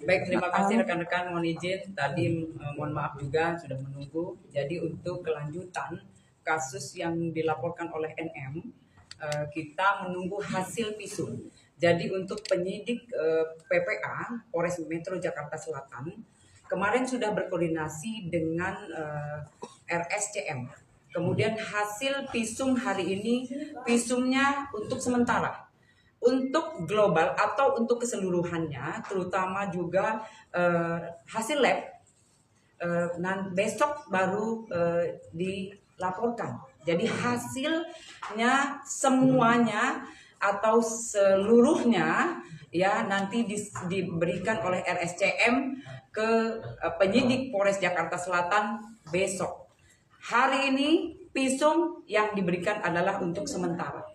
Baik, terima kasih rekan-rekan. Mohon izin tadi, mohon maaf juga sudah menunggu. Jadi untuk kelanjutan kasus yang dilaporkan oleh NM, kita menunggu hasil visum. Jadi untuk penyidik PPA Polres Metro Jakarta Selatan kemarin sudah berkoordinasi dengan RSCM. Kemudian hasil visum hari ini, visumnya untuk sementara. Untuk global atau untuk keseluruhannya, terutama juga hasil lab, besok baru dilaporkan. Jadi hasilnya semuanya atau seluruhnya ya nanti diberikan oleh RSCM ke penyidik Polres Jakarta Selatan besok. Hari ini visum yang diberikan adalah untuk sementara.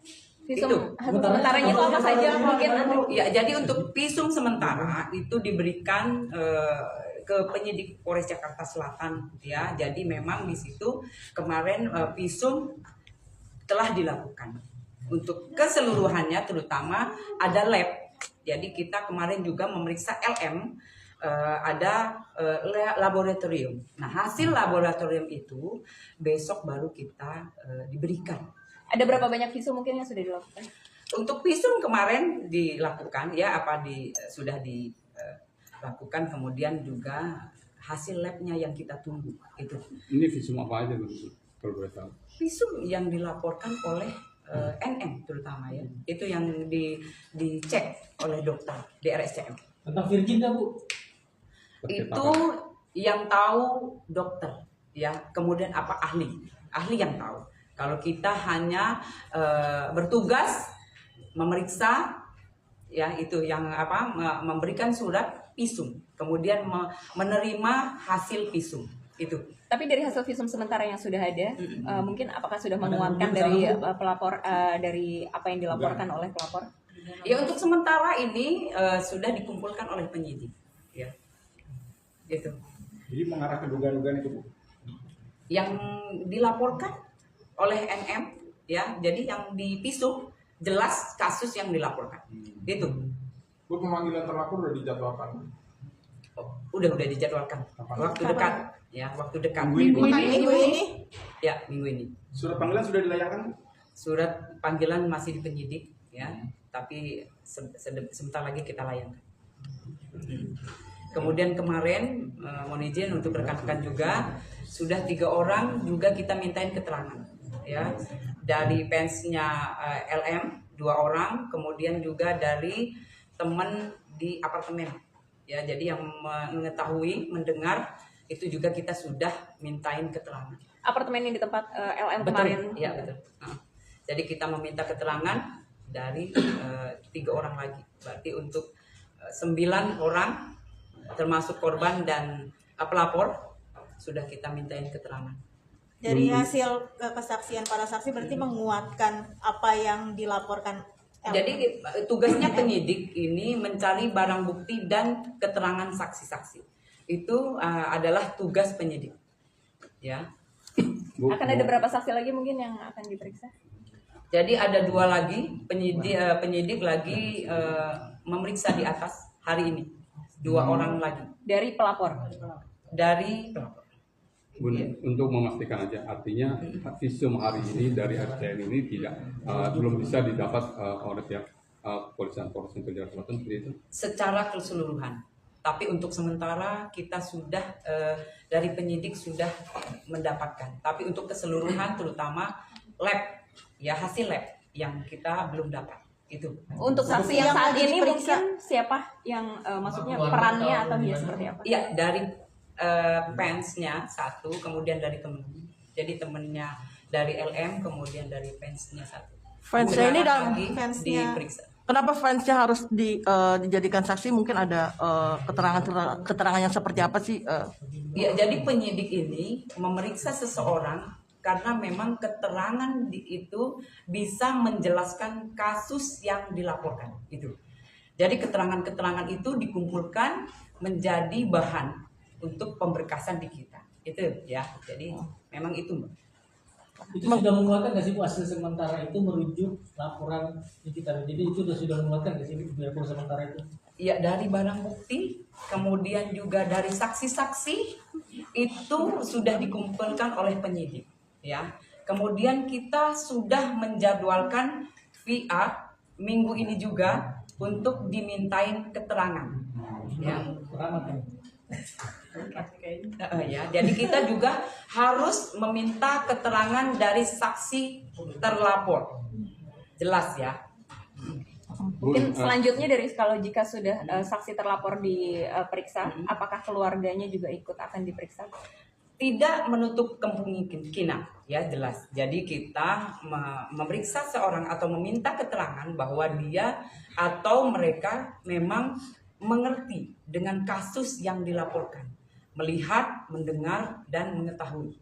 Itu sementaranya itu apa saja mungkin? Ya, jadi untuk visum sementara itu diberikan ke penyidik Polres Jakarta Selatan ya. Jadi memang di situ kemarin visum telah dilakukan. Untuk keseluruhannya terutama ada lab. Jadi kita kemarin juga memeriksa LM, ada laboratorium. Nah, hasil laboratorium itu besok baru kita diberikan. Ada berapa banyak visum mungkin yang sudah dilakukan? Untuk visum kemarin dilakukan ya, sudah dilakukan, kemudian juga hasil labnya yang kita tunggu itu. Ini visum apa aja kalau boleh tahu? Visum yang dilaporkan oleh NM terutama ya, itu yang dicek oleh dokter di RSCM. Tentang Virgin nggak, Bu? Itu yang tahu dokter ya, kemudian apa ahli yang tahu. Kalau kita hanya bertugas memeriksa ya, itu yang memberikan surat visum, kemudian menerima hasil visum itu. Tapi dari hasil visum sementara yang sudah ada, mungkin apakah sudah menguatkan dari pelapor, dari apa yang dilaporkan oleh pelapor? Ya, untuk sementara ini sudah dikumpulkan oleh penyidik ya. Gitu. Jadi mengarah ke dugaan-dugaan itu, Bu? Yang dilaporkan oleh NM ya, jadi yang di visum jelas kasus yang dilaporkan. Itu. Bu, pemanggilan terlapor udah dijadwalkan? Udah dijadwalkan. Waktu dekat ya, waktu dekat. Minggu ini? Ya, minggu ini. Surat panggilan sudah dilayangkan? Surat panggilan masih di penyidik ya, tapi sebentar lagi kita layangkan. Kemudian kemarin mohon izin untuk rekan-rekan juga sudah 3 orang juga kita mintain keterangan ya, dari fansnya LM 2 orang, kemudian juga dari teman di apartemen ya. Jadi yang mengetahui, mendengar itu juga kita sudah mintain keterangan. Apartemen yang di tempat LM betul, kemarin? Ya betul. Jadi kita meminta keterangan dari 3 orang lagi, berarti untuk 9 orang termasuk korban dan pelapor sudah kita mintain keterangan. Dari hasil kesaksian para saksi berarti menguatkan apa yang dilaporkan. Jadi tugasnya penyidik ini mencari barang bukti dan keterangan saksi-saksi. Itu adalah tugas penyidik. Ya. Akan ada berapa saksi lagi mungkin yang akan diperiksa? Jadi ada 2 lagi penyidik lagi memeriksa di atas hari ini. 2 orang lagi. Dari pelapor? Dari pelapor. Bu, untuk memastikan aja, artinya visum hari ini dari RCM ini belum bisa didapat oleh pihak kepolisian Polres Metro Jakarta Selatan, seperti itu? Secara keseluruhan. Tapi untuk sementara kita sudah dari penyidik sudah mendapatkan. Tapi untuk keseluruhan terutama lab ya, hasil lab yang kita belum dapat itu. Untuk saksi yang saat ini mungkin siapa yang maksudnya perannya atau dia seperti apa? Iya, dari fansnya 1, kemudian dari temen. Jadi temennya dari LM, kemudian dari fansnya 1. Fansnya ini dalam fansnya diperiksa. Kenapa fansnya harus dijadikan saksi? Mungkin ada keterangan yang seperti apa sih? Ya, jadi penyidik ini memeriksa seseorang karena memang keterangan itu bisa menjelaskan kasus yang dilaporkan itu. Jadi keterangan-keterangan itu dikumpulkan menjadi bahan untuk pemberkasan di kita. Itu ya. Jadi memang itu, Mbak. Itu sudah menguatkan nggak sih, Bu, hasil sementara itu merujuk laporan di kita? Jadi itu sudah menguatkan nggak sih, biarpun sementara itu? Ya, dari barang bukti, kemudian juga dari saksi-saksi itu sudah dikumpulkan oleh penyidik, ya. Kemudian kita sudah menjadwalkan via minggu ini juga untuk dimintain keterangan, ya. Ya, jadi kita juga harus meminta keterangan dari saksi terlapor, jelas ya. Mungkin selanjutnya dari kalau jika sudah saksi terlapor diperiksa, apakah keluarganya juga ikut akan diperiksa? Tidak menutup kemungkinan, ya jelas. Jadi kita memeriksa seorang atau meminta keterangan bahwa dia atau mereka memang mengerti dengan kasus yang dilaporkan, melihat, mendengar, dan mengetahui.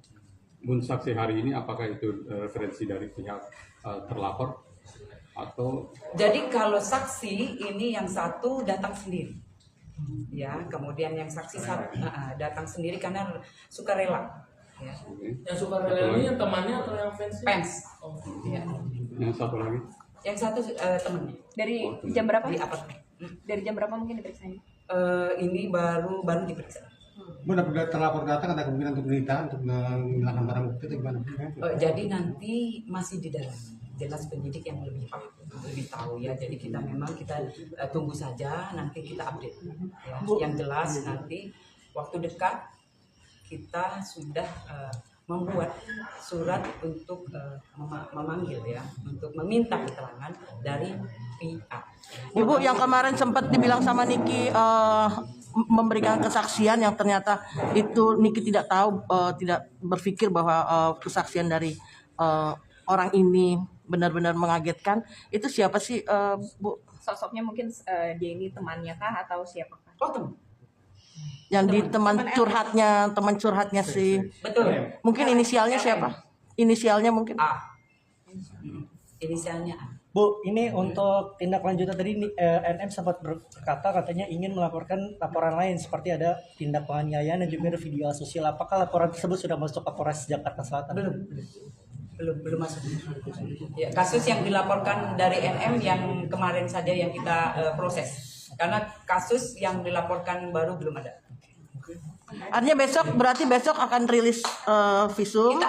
Bun, saksi hari ini apakah itu referensi dari pihak terlapor atau? Jadi kalau saksi ini yang satu datang sendiri, ya, kemudian yang saksi datang sendiri karena sukarela, ya. Yang suka rela ini yang temannya atau yang fans? Fans, Oh. ya. Yang satu lagi? Yang satu temennya Dari jam berapa? di apartemen. Dari jam berapa mungkin diperiksanya? Ini baru diperiksa. Bu, apabila terlapor datang ada kemungkinan untuk menyita untuk menghilangkan barang bukti itu gimana? Jadi nanti masih di dalam, jelas penyidik yang lebih tahu, ya. Jadi kita tunggu saja, nanti kita update, ya. Yang jelas nanti waktu dekat kita sudah membuat surat untuk memanggil, ya, untuk meminta keterangan dari pihak. Ibu, yang kemarin sempat dibilang sama Niki memberikan kesaksian yang ternyata itu Niki tidak tahu, tidak berpikir bahwa kesaksian dari orang ini benar-benar mengagetkan. Itu siapa sih, Bu? Sosoknya mungkin dia ini temannya kah atau siapakah? Oh, teman. Yang di teman curhatnya si, Betul. mungkin inisialnya siapa? Inisialnya mungkin. A. Inisialnya A. Bu, ini untuk tindak lanjutan tadi NM sempat berkata katanya ingin melaporkan laporan lain seperti ada tindak penganiayaan dan juga ada video asosial. Apakah laporan tersebut sudah masuk ke Polres Jakarta Selatan? Belum masuk. Ya, kasus yang dilaporkan dari NM yang kemarin saja yang kita proses. Karena kasus yang dilaporkan baru belum ada. Artinya berarti besok akan rilis visum.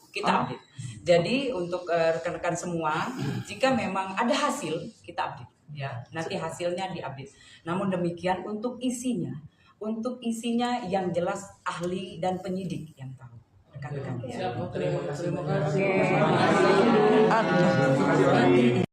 Kita update. Jadi untuk rekan-rekan semua, jika memang ada hasil, kita update, ya. Nanti hasilnya diupdate. Namun demikian untuk isinya yang jelas ahli dan penyidik yang tahu. Rekan-rekan. Siap, terima kasih. Ah.